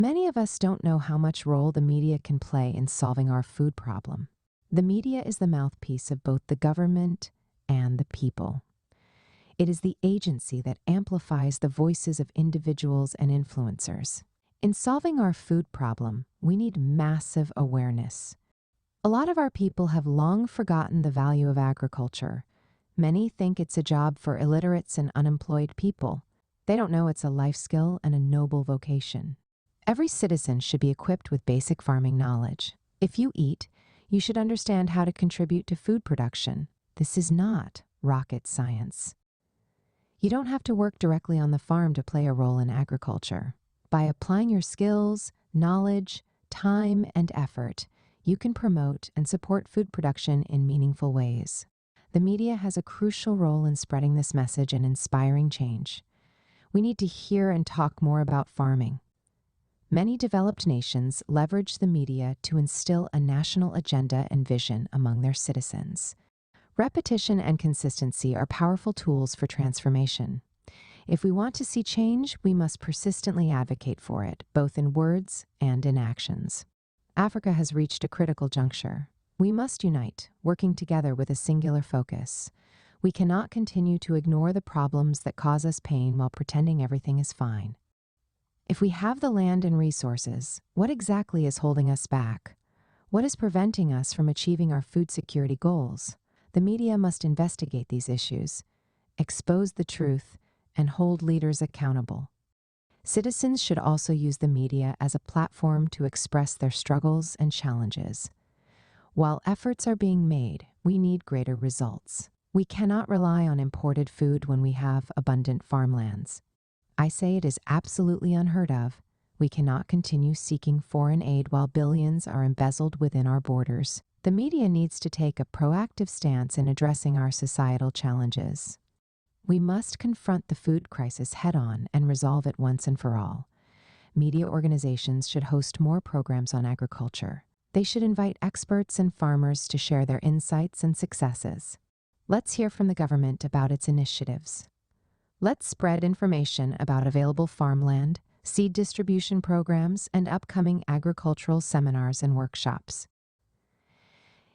Many of us don't know how much role the media can play in solving our food problem. The media is the mouthpiece of both the government and the people. It is the agency that amplifies the voices of individuals and influencers. In solving our food problem, we need massive awareness. A lot of our people have long forgotten the value of agriculture. Many think it's a job for illiterates and unemployed people. They don't know it's a life skill and a noble vocation. Every citizen should be equipped with basic farming knowledge. If you eat, you should understand how to contribute to food production. This is not rocket science. You don't have to work directly on the farm to play a role in agriculture. By applying your skills, knowledge, time, and effort, you can promote and support food production in meaningful ways. The media has a crucial role in spreading this message and inspiring change. We need to hear and talk more about farming. Many developed nations leverage the media to instill a national agenda and vision among their citizens. Repetition and consistency are powerful tools for transformation. If we want to see change, we must persistently advocate for it, both in words and in actions. Africa has reached a critical juncture. We must unite, working together with a singular focus. We cannot continue to ignore the problems that cause us pain while pretending everything is fine. If we have the land and resources, what exactly is holding us back? What is preventing us from achieving our food security goals? The media must investigate these issues, expose the truth, and hold leaders accountable. Citizens should also use the media as a platform to express their struggles and challenges. While efforts are being made, we need greater results. We cannot rely on imported food when we have abundant farmlands. I say it is absolutely unheard of. We cannot continue seeking foreign aid while billions are embezzled within our borders. The media needs to take a proactive stance in addressing our societal challenges. We must confront the food crisis head-on and resolve it once and for all. Media organizations should host more programs on agriculture. They should invite experts and farmers to share their insights and successes. Let's hear from the government about its initiatives. Let's spread information about available farmland, seed distribution programs, and upcoming agricultural seminars and workshops.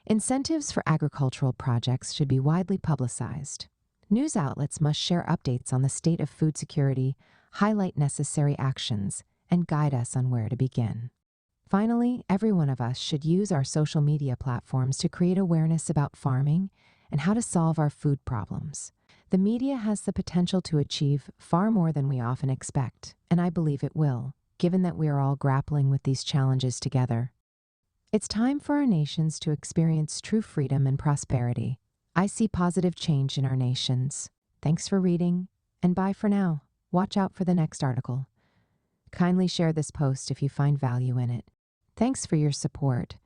Incentives for agricultural projects should be widely publicized. News outlets must share updates on the state of food security, highlight necessary actions, and guide us on where to begin. Finally, every one of us should use our social media platforms to create awareness about farming and how to solve our food problems. The media has the potential to achieve far more than we often expect, and I believe it will, given that we are all grappling with these challenges together. It's time for our nations to experience true freedom and prosperity. I see positive change in our nations. Thanks for reading, and bye for now. Watch out for the next article. Kindly share this post if you find value in it. Thanks for your support.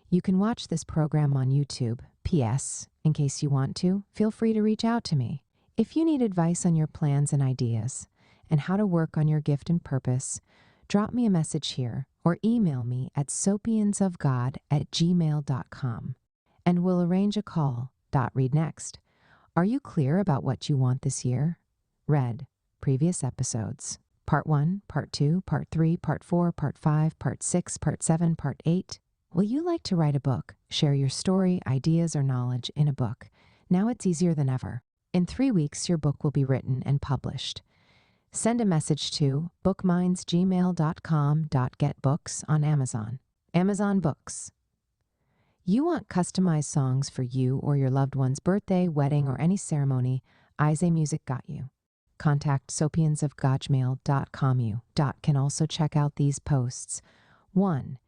You can watch this program on YouTube. P.S. In case you want to, feel free to reach out to me. If you need advice on your plans and ideas, and how to work on your gift and purpose, drop me a message here or email me at sopiansofgod@gmail.com, and we'll arrange a call. Read next. Are you clear about what you want this year? Read previous episodes. Part 1, Part 2, Part 3, Part 4, Part 5, Part 6, Part 7, Part 8. Will you like to write a book? Share your story, ideas, or knowledge in a book. Now it's easier than ever. In 3 weeks, your book will be written and published. Send a message to bookmindsgmail.com.getbooks on Amazon. Amazon Books. You want customized songs for you or your loved one's birthday, wedding, or any ceremony? Ize Music got you. Contact sopiansofgodmail.com. You can also check out these posts. 1.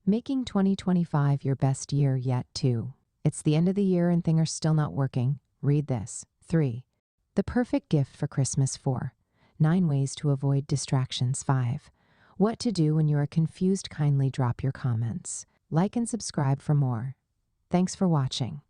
Making 2025 your best year yet. 2. It's the end of the year and things are still not working. Read this. 3. The perfect gift for Christmas. 4. 9 ways to avoid distractions. 5. What to do when you are confused. Kindly drop your comments. Like and subscribe for more. Thanks for watching.